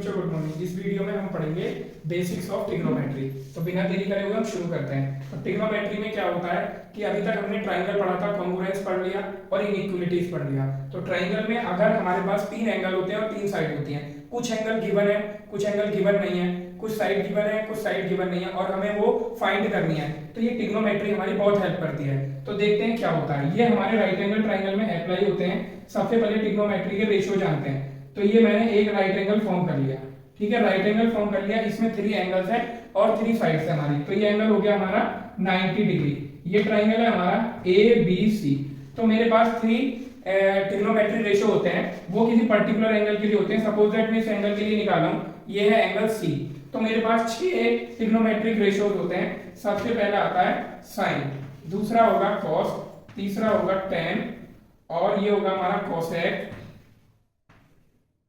बच्चों good morning. इस video में हम पढ़ेंगे बेसिक्स ऑफ ट्रिग्नोमेट्री। तो बिना देरी करे हुए हम शुरू करते हैं। तो ट्रिग्नोमेट्री में क्या होता है कि अभी तक हमने ट्राइंगल पढ़ा था, कॉन्ग्रुएंस पढ़ लिया और इनइक्वालिटीज पढ़ लिया। तो ट्राइंगल में अगर हमारे पास तीन एंगल होते हैं और तीन साइड होती हैं, कुछ एंगल गिवन है, कुछ एंगल गिवन नहीं है, कुछ साइड गिवन है, कुछ साइड गिवन नहीं है और हमें वो फाइंड करनी है। तो ये ट्रिग्नोमेट्री हमारी बहुत हेल्प करती है। तो देखते हैं क्या होता है। ये हमारे राइट एंगल ट्राइंगल में अप्लाई होते हैं। सबसे पहले ट्रिग्नोमेट्री के रेशियो जानते हैं। तो ये मैंने एक राइट एंगल फॉर्म कर लिया, ठीक है, राइट एंगल फॉर्म कर लिया। इसमें थ्री एंगल्स है और थ्री साइड्स है हमारी। तो ये एंगल हो गया हमारा 90 डिग्री। ये ट्राइंगल है हमारा ए बी सी। तो मेरे पास थ्री ट्रिग्नोमेट्री रेशियो होते हैं, वो किसी पर्टिकुलर एंगल के लिए होते हैं। सपोज दैट मैं इस एंगल के लिए निकाला हूं, ये है एंगल सी। तो मेरे पास 6 ट्रिग्नोमेट्रिक रेशियोज होते हैं। सबसे पहला आता है साइन, दूसरा होगा कॉस, तीसरा होगा टेन और ये होगा हमारा कोसेक,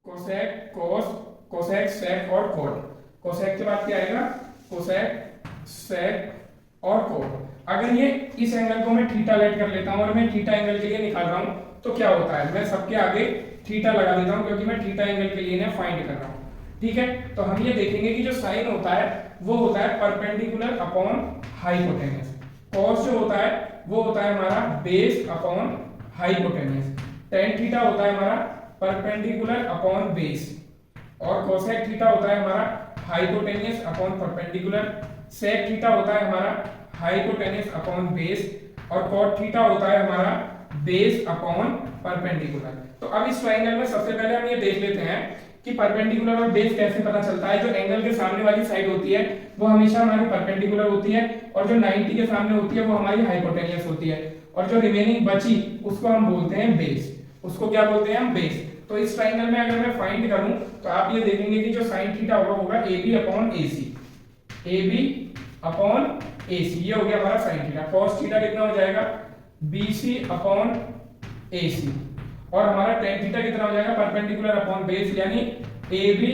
कोसेक, कोस, कोसेक, सेक और कोट। कोसेक के बाद क्या आएगा? कोसेक, सेक और कोट। अगर ये इस एंगल को मैं थीटा लेट कर लेता हूं और मैं थीटा एंगल के लिए निकाल रहा हूं तो क्या होता है, मैं सबके आगे थीटा लगा देता हूं क्योंकि मैं थीटा एंगल के लिए फाइंड कर रहा हूं। ठीक है, तो हम ये देखेंगे कि जो साइन होता है वो होता है परपेंडिकुलर अपॉन हाइपोटेन्यूज। कॉस जो होता है वो होता है हमारा base upon hypotenuse. Tan theta होता है हमारा परपेंडिकुलर अपॉन बेस और कोसेक थीटा होता है हमारा hypotenuse upon perpendicular. Sec theta होता है हमारा हाइपोटेन्यूज अपॉन बेस और कॉट थीटा होता है हमारा बेस अपॉन परपेंडिकुलर। तो अब इस ट्रायंगल में सबसे पहले हम ये देख लेते हैं कि परपेंडिकुलर और बेस कैसे पता चलता है। जो एंगल के सामने वाली साइड होती है वो हमेशा हमारी परपेंडिकुलर होती है और जो 90 के सामने होती है वो हमारी हाइपोटेन्यूज होती है और जो रिमेनिंग बची उसको हम बोलते हैं बेस। उसको क्या बोलते हैं हम? बेस। तो इस ट्रायंगल में अगर मैं फाइंड करूं तो आप ये देखेंगे कि जो साइन थीटा होगा A B upon A C, A B upon A C, ये हो गया हमारा साइन थीटा। कॉस थीटा कितना हो जाएगा? बी सी अपॉन ए सी और हमारा टेन थीटा कितना हो जाएगा? परपेंडिकुलर अपॉन बेस यानी A B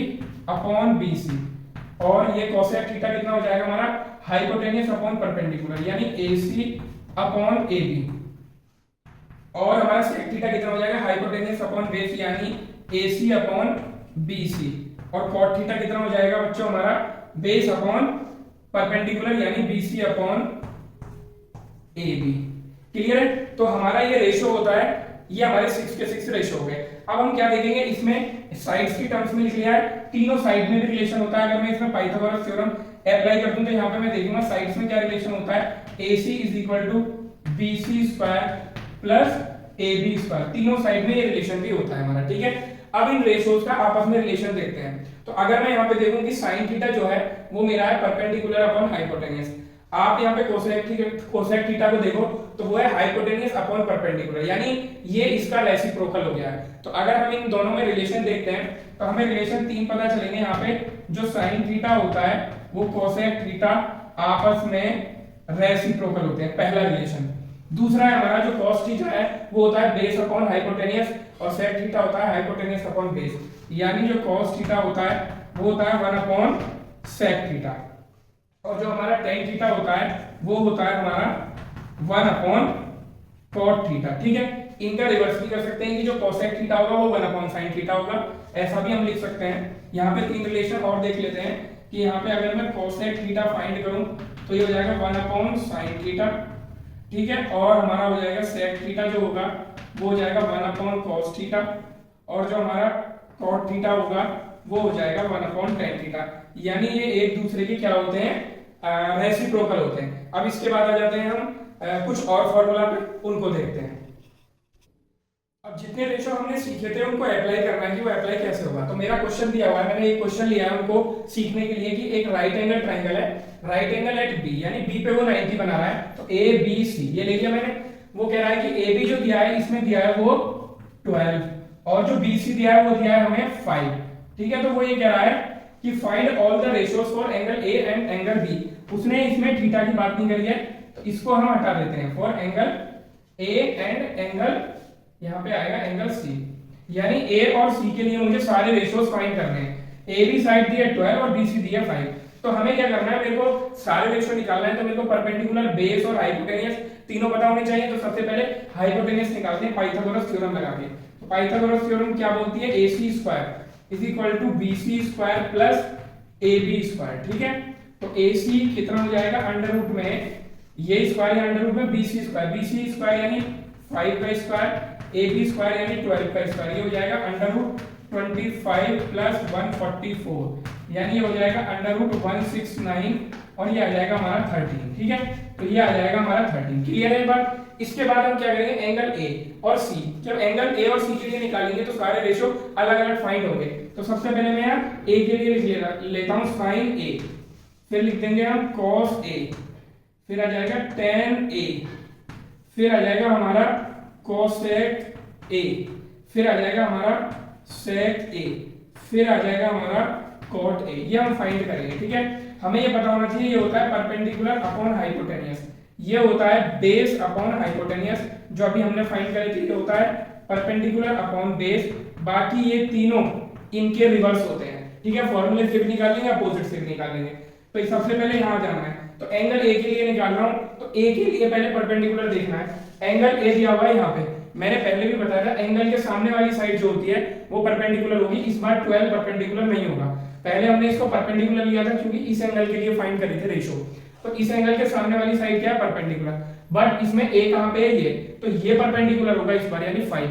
upon B C और ये कोसेक थीटा कितना हो जाएगा हमारा? हाइपोटेन्यूज अपॉन परपेंडिकुलर यानी ए सी अपॉन ए बी और हमारा सेक थीटा कितना हो जाएगा? हाइपोटेन्यूज अपॉन बेस यानी AC अपॉन BC और कॉट थीटा कितना हो जाएगा बच्चों हमारा? बेस अपॉन परपेंडिकुलर यानी BC अपॉन AB। क्लियर है? तो हमारा ये रेशियो होता है, ये हमारे 6 के 6 रेशियो हो गए। अब हम क्या देखेंगे, इसमें साइड्स की टर्म्स में लिख लिया है, तीनों साइड में भी रिलेशन होता है। अगर मैं इसमें पाइथागोरस थ्योरम अप्लाई कर दूं तो यहाँ पे मैं देखूंगा साइड्स में क्या रिलेशन होता है। AC is equal to BC square प्लस AB स्क्वायर, तीनों साइड में ये रिलेशन भी होता है हमारा। ठीक है, अब इन रेशियोज का आपस में रिलेशन देखते हैं। तो अगर मैं यहाँ पे देखूं कि साइन थीटा जो है वो मेरा है परपेंडिकुलर अपॉन हाइपोटेन्यूज। आप यहाँ पे कोसेक थीटा को देखो तो वो है हाइपोटेन्यूज अपॉन परपेंडिकुलर यानी ये इसका रेसिप्रोकल हो गया है। तो अगर हम इन दोनों में रिलेशन देखते हैं तो हमें रिलेशन तीन पता चलेंगे। यहाँ पे जो साइन थीटा होता है वो कोसेक थीटा आपस में रेसिप्रोकल होते हैं, पहला रिलेशन। दूसरा है हमारा जो कॉस थीटा है वो होता है बेस अपॉन हाइपोटेन्यूज और सेक थीटा होता है हाइपोटेन्यूज अपॉन बेस यानी जो कॉस थीटा होता है वो होता है 1 अपॉन सेक थीटा और जो हमारा टेन थीटा होता है वो होता है हमारा 1 अपॉन कॉट थीटा। ठीक है, इनका रिवर्स भी कर सकते हैं कि जो कोसेक थीटा होगा वो 1 अपॉन साइन थीटा होगा, ऐसा भी हम लिख सकते हैं। यहाँ पे तीन रिलेशन और देख लेते हैं कि यहाँ पे अगर मैं कोसेक थीटा फाइंड करूं तो ये हो जाएगा 1 अपॉन साइन थीटा। ठीक है, और हमारा हो जाएगा सेक थीटा जो होगा वो हो जाएगा 1 अपॉन कॉस थीटा और जो हमारा कॉट थीटा होगा वो हो जाएगा 1 अपॉन टेन थीटा यानी ये एक दूसरे के क्या होते हैं? रेसिप्रोकल होते हैं। अब इसके बाद आ जाते हैं हम कुछ और फॉर्मूला पे, उनको देखते हैं। अब जितने रेशियो हमने सीखे थे उनको अप्लाई करना है कि वो अप्लाई कैसे होगा। तो मेरा क्वेश्चन दिया हुआ है, मैंने एक क्वेश्चन लिया है उनको सीखने के लिए कि एक राइट एंगल ट्रायंगल है, राइट एंगल एट बी यानी बी पे वो 90 बना रहा है। तो ए बी सी ये ले लिया मैंने। वो कह रहा है कि ए बी जो दिया है इसमें दिया है वो 12 और जो बी सी दिया है वो दिया है हमें 5। ठीक है, तो वो ये कह रहा है कि find all the ratios for angle A and angle B. उसने इसमें थीटा की बात नहीं करी है तो इसको हम हटा देते हैं। For angle A and angle, यहाँ पे आएगा एंगल सी यानी ए और सी के लिए मुझे सारे रेशियोज फाइंड करने हैं। ए बी साइड दी है 12 और बी सी दी है 5। तो हमें क्या करना है, मेरे को सारे रेशियो निकालना है। तो मेरे को परपेंडिकुलर, बेस और हाइपोटेन्यूज तीनों पता होने चाहिए। तो सबसे पहले हाइपोटेन्यूज निकालते हैं पाइथागोरस थ्योरम लगा के। तो पाइथागोरस थ्योरम क्या बोलती है? AC square is equal to B C square plus A B square. ठीक है, तो ए सी कितना हो जाएगा अंडर रूट में ये स्क्वायर या अंडर रूट में बी सी स्क्वायर यानी 5 का स्क्वायर, ए बी स्क्वायर यानी 12 का स्क्वायर, ये हो जाएगा अंडर रूट 25 प्लस 144 यानी ये हो जाएगा अंडर रूट 169 और ये आ जाएगा हमारा 13। ठीक है, तो ये आ जाएगा हमारा 13। क्लियर है बात। इसके बाद हम क्या करेंगे, एंगल ए और सी। जब एंगल ए और सी के लिए निकालेंगे तो सारे रेशो अलग अलग फाइंड होंगे। तो सबसे पहले मैं यहाँ ए के लिए लिख लेता हूँ साइन ए, फिर लिख देंगे हम कॉस ए, फिर आ जाएगा टेन ए, फिर आ जाएगा हमारा कोसेक ए, फिर आ जाएगा हमारा सेक ए, फिर आ जाएगा हमारा कॉट ए। ये हम फाइंड करेंगे। ठीक है, हमें ये पता होना चाहिए ये होता है परपेंडिकुलर अपॉन हाइपोटेनियस, ये होता है बेस अपॉन हाइपोटेनियस। जो अभी हमने फाइंड करे थे ये होता है परपेंडिकुलर अपॉन बेस। बाकी ये तीनों इनके रिवर्स होते हैं। ठीक है, फॉर्मूले से भी निकाल लेंगे, अपोजिट से भी निकाल लेंगे। तो सबसे पहले यहाँ जाना है, तो एंगल ए के लिए निकाल रहा हूँ, तो ए के लिए पहले परपेंडिकुलर देखना है। एंगल ए दिया हुआ है यहाँ पे, मैंने पहले भी बताया था एंगल के सामने वाली साइड जो होती है वो परपेंडिकुलर होगी। इस बार 12 परपेंडिकुलर नहीं होगा, पहले हमने इसको परपेंडिकुलर लिया था क्योंकि इस एंगल के लिए फाइंड करे थे रेशो। तो इस एंगल के सामने वाली साइड क्या है, परपेंडिकुलर। बट इसमें ए कहां पे है, ये, तो ये परपेंडिकुलर होगा इस बार यानी 5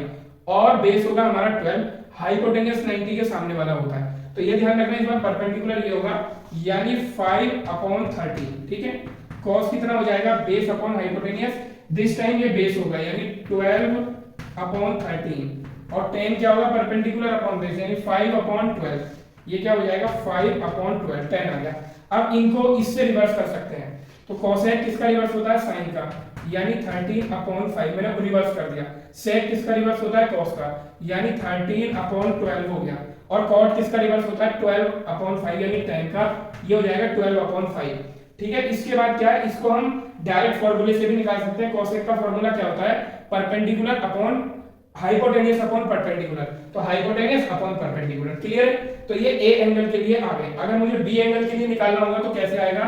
और बेस होगा हमारा 12, हाइपोटेनियस 90 के सामने वाला होता है। तो ये ध्यान रखना इस बार परपेंडिकुलर ये होगा यानी 5/13। ठीक है, cos कितना हो जाएगा, base upon hypotenuse, this time ये बेस होगा यानी 12/13 और 10 क्या होगा, परपेंडिकुलर अपॉन बेस यानी 5/12। ये क्या हो जाएगा 5/12, 10 आ गया। अब इनको इससे रिवर्स कर सकते हैं, तो कोसेक किसका रिवर्स होता है, साइन का, यानी 13/5 मैंने रिवर्स कर दिया। सेक किसका रिवर्स होता है, कॉस का, यानी 13/12 हो गया। और कॉट किसका रिवर्स होता है, 12/5 यानी 10 का, ये हो जाएगा 12/5। ठीक है, इसके बाद क्या है, इसको हम डायरेक्ट फॉर्मूले से भी निकाल सकते हैं। कोसेक का फॉर्मूला क्या होता है, perpendicular upon hypotenuse upon perpendicular, तो हाइपोटेनियस अपॉन परपेंडिकुलर। क्लियर है, तो ये ए एंगल के लिए आ गए। अगर मुझे बी एंगल के लिए निकालना होगा तो कैसे आएगा,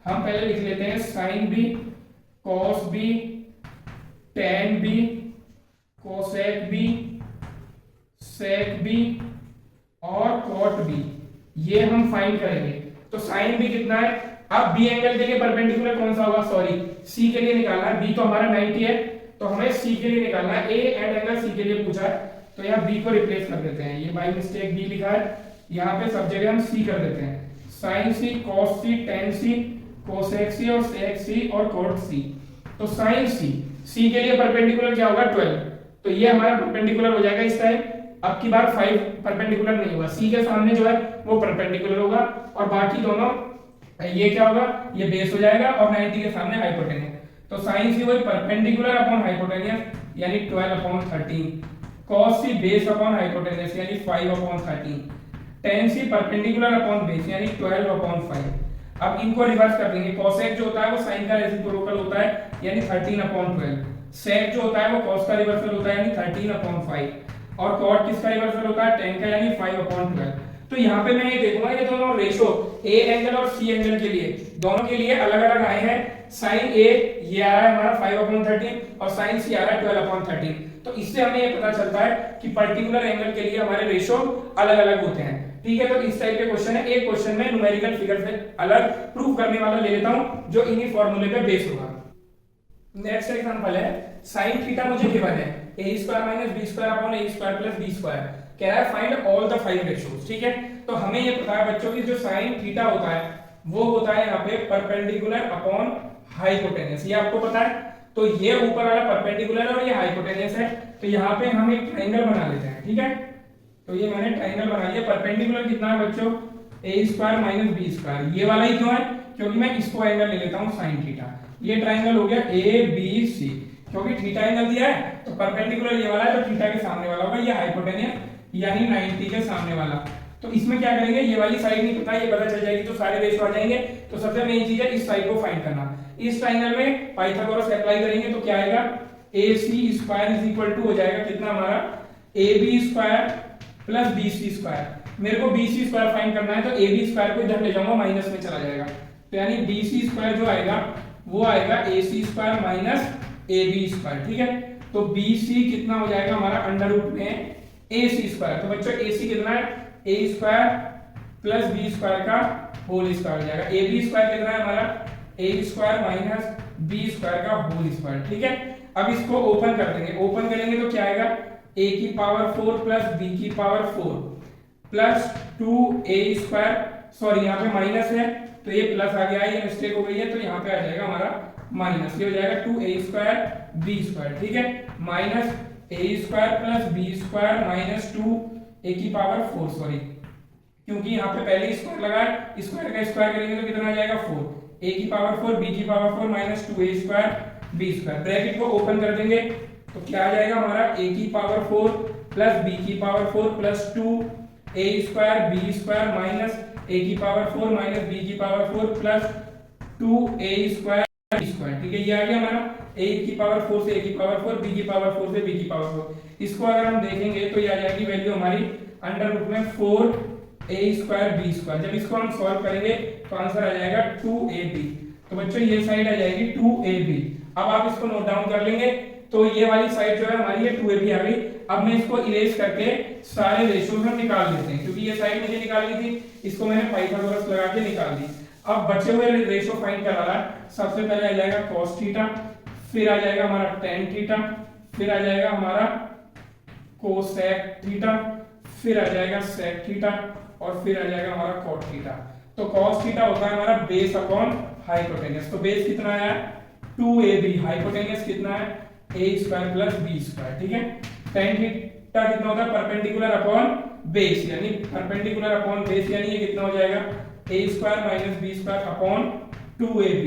हम पहले लिख लेते हैं sine B, cos B, tan B, cosec B, sec B और कॉट बी, ये हम फाइंड करेंगे। तो साइन बी कितना है, अब बी एंगल के लिए परपेंडिकुलर कौन सा होगा, सॉरी सी के लिए निकालना है। बी तो हमारा 90 है, तो हमें सी के लिए निकालना है। ए एंड एंगल सी के लिए पूछा है, तो यहाँ बी को रिप्लेस कर देते हैं। ये बाय मिस्टेक बी लिखा है, यहाँ पे सब जगह हम सी कर देते हैं। साइन सी, कॉस सी, टेन सी, कोसेक सी और सेक सी और कॉट सी। तो साइन सी, सी के लिए परपेंडिकुलर क्या होगा, 12, तो ये हमारा परपेंडिकुलर हो जाएगा इस टाइम। अब की बार 5 परपेंडिकुलर नहीं होगा, सी के सामने जो है वो परपेंडिकुलर होगा और बाकी दोनों, ये क्या होगा, ये बेस हो जाएगा और 90 के सामने हाइपोटेनियस। तो साइन सी वही परपेंडिकुलर अपॉन हाइपोटेनियस यानी 12/13, cos C base upon hypotenuse यानी 5/13, tan C perpendicular upon base यानी 12/5। अब इनको रिवर्स कर देंगे। कोसेक जो होता है वो साइन का रेसिप्रोकल होता है यानी 13/12, सेक जो होता है वो कॉस का रिवर्सल होता है यानी 13/5 और कॉट किसका रिवर्सल होता है, 10 का यानी 5/12। तो यहाँ पे मैं ये देखूंगा ये दोनों रेशो ए एंगल और सी एंगल के लिए, दोनों के लिए अलग अलग आए हैं। साइन ए ये आ रहा है हमारा 5/13 और साइन सी आ रहा है 12/13। तो इससे हमें ये पता चलता है कि पर्टिकुलर एंगल के लिए हमारे रेशो अलग अलग होते हैं। ठीक है, तो इस टाइप के क्वेश्चन है। एक क्वेश्चन में न्यूमेरिकल फिगर से अलग प्रूफ करने वाला ले लेता हूं जो इन्हीं फॉर्मूले पे बेस होगा। नेक्स्ट एग्जांपल है, साइन थीटा मुझे गिवन है a² - b² upon a² + b², कह रहा है फाइंड ऑल द 5 रेशियोज। ठीक है, तो हमें ये पता है बच्चों की जो साइन थीटा होता है वो होता है यहाँ पे परपेंडिकुलर अपॉन हाइपोटेनियस, ये आपको पता है। तो ये ऊपर वाला परपेंडिकुलर और ये हाइपोटेनियस है, तो यहाँ पे हम एक ट्रायंगल बना लेते हैं। ठीक है, तो ये मैंने ट्रायंगल बना लिया। परपेंडिकुलर कितना है बच्चों, a² - b², ये वाला ही क्यों है, क्योंकि मैं इसको एंगल ले लेता हूँ साइन थीटा। ये ट्रायंगल हो गया ABC, क्योंकि थीटा एंगल दिया है तो परपेंडिकुलर ये वाला है तो थीटा के सामने वाला होगा, ये हाइपोटेनियस यानी 90 के सामने वाला। तो इसमें क्या करेंगे, ये वाली साइड नहीं पता, ये पता चल जाएगी तो सारे रेशो आ जाएंगे। तो सबसे मेन चीज है इस साइड को फाइंड करना। इस ट्रायंगल में पाइथागोरस अप्लाई करेंगे तो क्या आएगा, AC² हो जाएगा कितना हमारा, AB² + BC²। मेरे को BC² फाइंड करना है तो AB² को इधर ले जाऊंगा, माइनस में चला जाएगा, तो यानी BC² जो आएगा वो आएगा AC² - AB²। ठीक है, तो BC कितना हो जाएगा हमारा अंडर रूट में AC²। तो बच्चों AC कितना है ए स्क्वायर प्लस बी स्क्वायर का होल स्क्वायर हो जाएगा। ए बी स्क्वायर कितना है हमारा, ए स्क्वायर माइनस बी स्क्वायर का होल स्क्वायर, ठीक है। अब इसको ओपन कर देंगे, ओपन करेंगे तो क्या आएगा, ए की पावर 4 प्लस बी की पावर 4 प्लस 2 ए स्क्वायर, सॉरी यहाँ पे माइनस है तो ये प्लस आ गया, ये मिस्टेक हो गई है तो यहाँ पे आ जाएगा हमारा माइनस, ये हो जाएगा 2 ए स्क्वायर बी स्क्वायर, ठीक है, minus A square plus B square minus 2 A की पावर 4, सॉरी क्योंकि यहाँ पे पहले स्क्वायर लगा है, स्क्वायर का स्क्वायर करेंगे तो कितना आ जाएगा 4, ए की पावर 4 बी की पावर 4 माइनस 2 ए स्क्वायर बी स्क्वायर, ब्रैकेट को ओपन कर देंगे तो क्या आ जाएगा हमारा, ए की पावर 4 प्लस बी की पावर 4 प्लस 2 ए स्क्वायर बी स्क्वायर माइनस ए की पावर 4 माइनस बी की पावर 4 प्लस 2 ए स्क्वायर बी स्क्वायर, ठीक है। ये आ गया हमारा a की पावर 4 से a की पावर 4, b की पावर 4 से b की पावर 4। इसको अगर हम देखेंगे तो ये आ जाएगी वैल्यू हमारी अंडर रूट में 4a स्क्वायर b स्क्वायर। जब इसको हम सॉल्व करेंगे तो आंसर आ जाएगा 2ab। तो बच्चों ये साइड आ जाएगी 2ab। अब आप इसको नोट डाउन कर लेंगे तो ये वाली साइड जो है हमारी ये 2ab आ गई। अब मैं इसको इरेज करके सारे रेशियोज हम निकाल लेते हैं, क्योंकि ये साइड मुझे निकालनी थी, इसको मैंने पाइथागोरस लगा के निकाल दी। अब बचे हुए रेशियो फाइंड कराना है। सबसे पहले आ जाएगा cos थीटा, फिर आ जाएगा हमारा tan थीटा, फिर आ जाएगा हमारा कोसेक थीटा, फिर आ जाएगा सेक थीटा और फिर आ जाएगा हमारा cot थीटा। तो cos थीटा होता है हमारा बेस अपॉन हाइपोटेनस। तो बेस कितना आया 2ab, हाइपोटेनस कितना है a square plus b square, ठीक है। tan थीटा कितना होता है परपेंडिकुलर अपॉन बेस, यानी परपेंडिकुलर अपॉन बेस, यानी ये कितना हो जाएगा a square minus b square upon 2ab।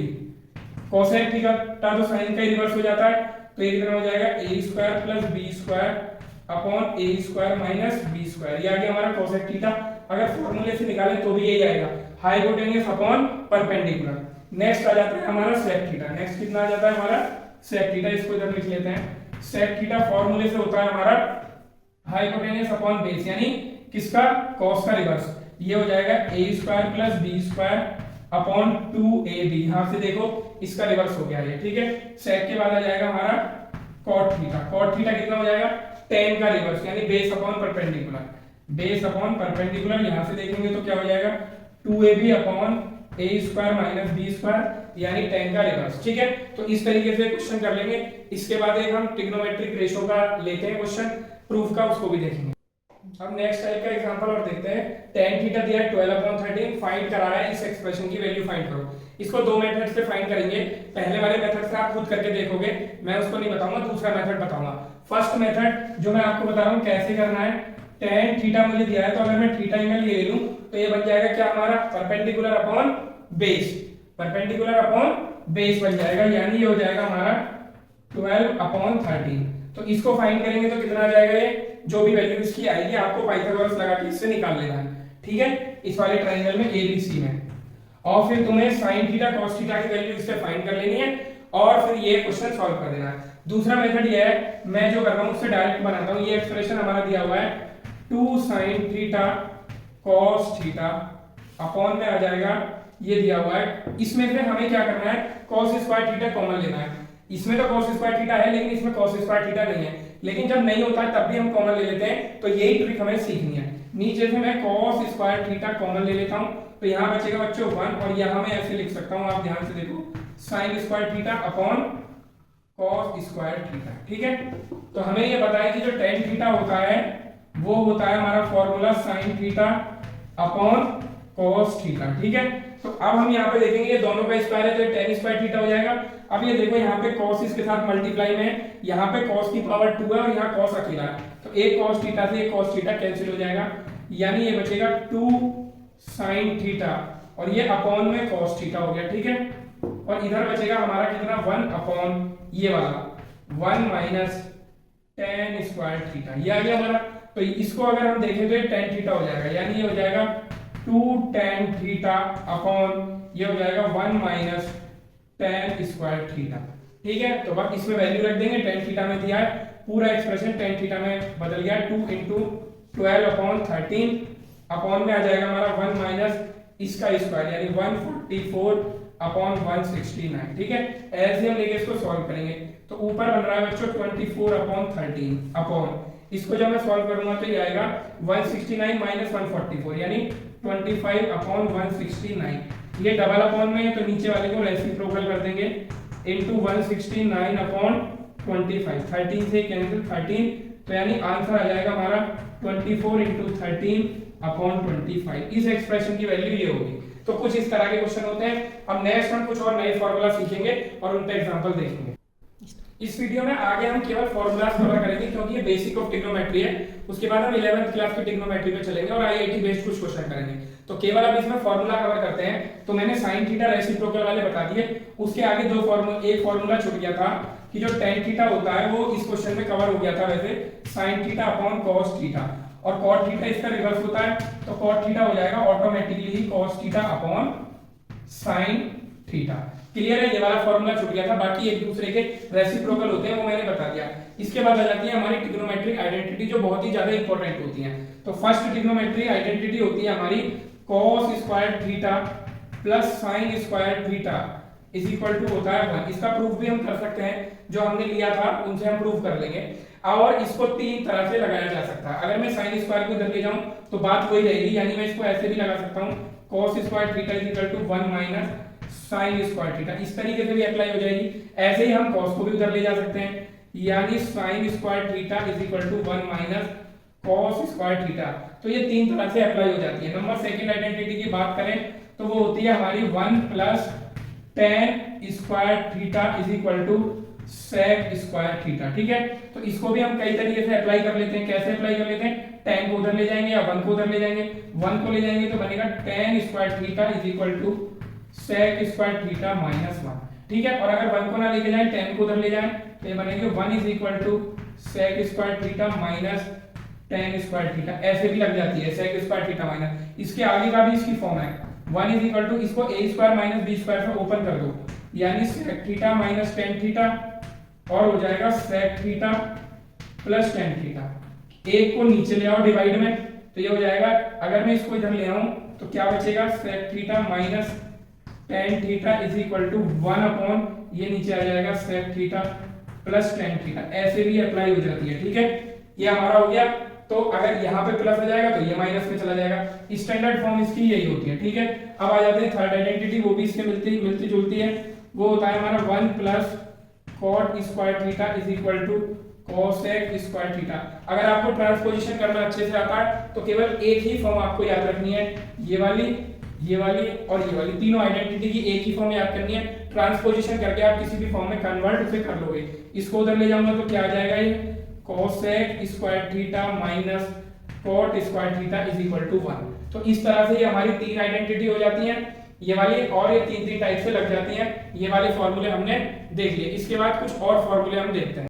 Cosec theta तो साइन का ही रिवर्स हो जाता है, तो ये कितना हो जाएगा a square plus b square upon a square minus b square. ये आ गया हमारा कोसेक थीटा। अगर फॉर्मूले से निकालें तो भी यही आएगा, हाइपोटेनस अपॉन परपेंडिकुलर। नेक्स्ट आ जाता है हमारा सेक थीटा। नेक्स्ट कितना आ जाता है हमारा सेक थीटा, इसको इधर लिख लेते हैं। सेक थीटा फॉर्मूले से होता है हमारा हाइपोटेनस अपॉन बेस, यानी किसका, cos का रिवर्स। ये हो जाएगा a square plus b square upon 2ab। यहां से देखो इसका रिवर्स हो गया ये, ठीक है। सेक के बाद आ जाएगा हमारा cot थीटा। cot थीटा कितना हो जाएगा tan का रिवर्स, यानी base upon perpendicular. Base upon perpendicular यहां से देखेंगे तो क्या हो जाएगा 2ab upon a square minus b square, यानी tan का रिवर्स, ठीक है। तो इस तरीके से क्वेश्चन कर लेंगे। इसके बाद एक हम ट्रिग्नोमेट्रिक रेशियो का लेते हैं क्वेश्चन प्रूफ का, उसको भी देखेंगे। अब नेक्स्ट टाइप का एग्जांपल और देखते हैं। tan थीटा दिया है 12/13, फाइंड करा रहा है इस एक्सप्रेशन की वैल्यू फाइंड करो। इसको दो मेथड से फाइंड करेंगे। पहले वाले मेथड से आप खुद करके देखोगे, मैं उसको नहीं बताऊंगा, दूसरा मेथड बताऊंगा। फर्स्ट मेथड जो मैं आपको बता रहा हूं कैसे करना है, tan थीटा मुझे दिया है तो अगर मैं थीटा एंगल ले लूं तो ये बन जाएगा क्या हमारा perpendicular upon base, perpendicular upon base बन जाएगा, यानी ये हो जाएगा हमारा 12/13। तो इसको फाइंड करेंगे तो कितना आ जाएगा, ये जो भी वैल्यू इसकी आएगी आपको पाइथागोरस लगा के इससे निकाल लेना है, ठीक है, इस वाले ट्रायंगल में ABC में। और फिर तुम्हें sin थीटा cos थीटा की वैल्यू इससे फाइंड कर लेनी है और फिर ये क्वेश्चन सॉल्व कर देना है। दूसरा मेथड ये है, मैं जो कर रहा हूं उससे डायरेक्ट बनाता हूं। ये एक्सप्रेशन हमारा दिया हुआ है 2 sin theta cos theta upon में आ जाएगा, ये दिया हुआ है। इसमें से हमें क्या करना है, cos स्क्वायर थीटा कॉमन लेना है। इसमें तो cos स्क्वायर थीटा है लेकिन इसमें cos स्क्वायर थीटा नहीं है, लेकिन जब नहीं होता है तब भी हम कॉमन ले लेते हैं, तो यही ट्रिक हमें सीखनी है। नीचे से मैं cos स्क्वायर थीटा कॉमन ले लेता हूं तो यहां बचेगा बच्चों 1 और यहां मैं ऐसे लिख सकता हूं, आप ध्यान से देखो, sin square theta upon cos square theta, ठीक है। तो हमें ये बताया कि जो tan थीटा होता है वो होता है हमारा formula sin theta upon cos theta, ठीक है। तो अब हम यहाँ पे देखेंगे ये दोनों का स्क्वायर है तो tan स्क्वायर थीटा हो जाएगा। अब ये देखो यहाँ पे cos इसके साथ मल्टीप्लाई में, यहाँ पे cos की पावर 2 है और यहाँ cos अकेला है, तो एक cos थीटा से एक cos थीटा कैंसिल हो जाएगा, यानी ये बचेगा 2 sin थीटा और ये अपॉन में cos थीटा हो गया, ठीक है। और इधर बचेगा हमारा कितना 1 अपॉन ये वाला 1 माइनस tan स्क्वायर थीटा, ये आ गया हमारा। तो इसको अगर हम देखें तो ये tan थीटा हो जाएगा, यानी ये हो जाएगा 2 tan थीटा अपॉन ये हो जाएगा 1 माइनस tan स्क्वायर थीटा, ठीक है। तो बस इसमें वैल्यू रख देंगे, tan थीटा में दिया है, पूरा एक्सप्रेशन tan थीटा में बदल गया, 2 इंटू 12/13 अपॉन में आ जाएगा हमारा 1 माइनस इसका स्क्वायर यानी 144 अपॉन 169, ठीक है। ऐसे हम लेके इसको सॉल्व करेंगे तो ऊपर बन रहा है बच्चों 24/13 अपॉन इसको जब मैं सॉल्व करूंगा तो ये आएगा 169 माइनस 144 यानी 25/169। ये डबल अपॉन में है तो नीचे वाले को रेसिप्रोकल कर देंगे इनटू 169/25, 13 से कैंसिल 13, तो यानी आंसर आ जाएगा हमारा 24 × 13/25। इस एक्सप्रेशन की वैल्यू ये होगी। तो कुछ इस तरह के क्वेश्चन होते हैं। अब नेक्स्ट हम कुछ और नए फॉर्मूला सीखेंगे और उन पे एग्जांपल देखेंगे। इस वीडियो में आगे हम केवल फॉर्मूलाज कवर करेंगे क्योंकि ये बेसिक ऑफ ट्रिग्नोमेट्री है। उसके बाद हम 11th क्लास की ट्रिग्नोमेट्री पे चलेंगे और आईआईटी बेस्ड कुछ क्वेश्चन करेंगे। तो केवल अब इसमें फॉर्मूला कवर करते हैं। तो मैंने sin थीटा रेसिप्रोकल वाले बता दिए। उसके आगे एक फॉर्मूला छूट गया था कि जो tan थीटा होता है वो इस क्वेश्चन में कवर हो गया था वैसे, sin theta upon cos theta, और cot थीटा इसका रिवर्स होता है तो cot थीटा हो जाएगा ऑटोमेटिकली ही cos theta upon sin theta. Clear है? ये वाला फॉर्मूला छूट गया था, बाकी एक दूसरे के रेसिप्रोकल होते हैं वो मैंने बता दिया। इसके बाद आ जाती है हमारी ट्रिग्नोमेट्रिक आइडेंटिटी जो बहुत ही ज्यादा इंपॉर्टेंट होती है। तो फर्स्ट ट्रिग्नोमेट्रिक आइडेंटिटी होती है हमारी cos square theta plus sin square theta is equal to होता है 1। इसका प्रूफ भी हम कर सकते हैं, जो हमने लिया था उनसे हम प्रूफ कर लेंगे। और इसको तीन तरह से लगाया जा सकता है। अगर मैं sin स्क्वायर को इधर ले जाऊं तो बात वही रहेगी, यानी मैं इसको ऐसे भी लगा सकता हूं cos square theta is equal to 1 minus sin square theta. इस तरीके से भी अप्लाई हो जाएगी। ऐसे ही हम cos को भी उधर ले जा सकते हैं, यानी sin square theta is equal to 1 minus cos square theta. तो ये तीन तरह से अप्लाई हो जाती है। नंबर सेकंड आइडेंटिटी की बात करें तो वो होती है हमारी 1 plus tan square theta is equal to sec square theta. ठीक है, तो इसको भी हम कई तरीके से अप्लाई कर लेते हैं। कैसे अप्लाई कर लेते हैं? tan को उधर ले जाएंगे या 1 को उधर ले जाएंगे। 1 को ले जाएंगे तो बनेगा tan square theta is equal to sec square theta minus 1। ठीक है, और अगर 1 को ना लेके जाएं, tan को उधर ले जाएं तो ये बनेगा 1 is equal to sec square theta minus tan square theta. ऐसे भी लग जाती है sec स्क्वायर थीटा माइनस। इसके आगे का भी इसकी फॉर्म है 1 इज इक्वल टू, इसको a square minus b square से ओपन कर दो, यानी sec theta minus tan theta, और हो जाएगा sec theta plus tan theta. एक को नीचे ले आओ डिवाइड में तो ये हो जाएगा, अगर मैं इसको इधर ले आऊं तो क्या बचेगा sec theta minus tan theta is equal to 1 upon ये नीचे आ जाएगा sec theta plus tan theta. ऐसे भी अप्लाई हो जाती है। ठीक है, ये हमारा हो गया। तो अगर यहाँ पे प्लस हो जाएगा तो ये माइनस में चला जाएगा। स्टैंडर्ड फॉर्म इसकी यही होती है। ठीक है, अब आ जाते हैं थर्ड आइडेंटिटी, वो भी इसके मिलती जुलती है। वो होता है हमारा 1 plus cot square theta is equal to cosec square theta. अगर आपको ट्रांसपोजिशन करना अच्छे से आता है तो केवल एक ही फॉर्म आपको याद रखनी है, ये वाली और ये वाली तीनों आइडेंटिटी की एक ही फॉर्म याद करनी है। ट्रांसपोजिशन करके आप किसी भी फॉर्म में कन्वर्ट उसे कर लोगे। इसको उधर ले जाऊंगा तो क्या आ जाएगा, ये cosec square theta minus cot square theta is equal to 1। तो इस तरह से ये हमारी तीन आइडेंटिटी हो जाती हैं, ये वाली, और ये तीन टाइप से लग जाती हैं। ये वाले फॉर्मूले हमने देख लिए। इसके बाद कुछ और फॉर्मूले हम देखते हैं।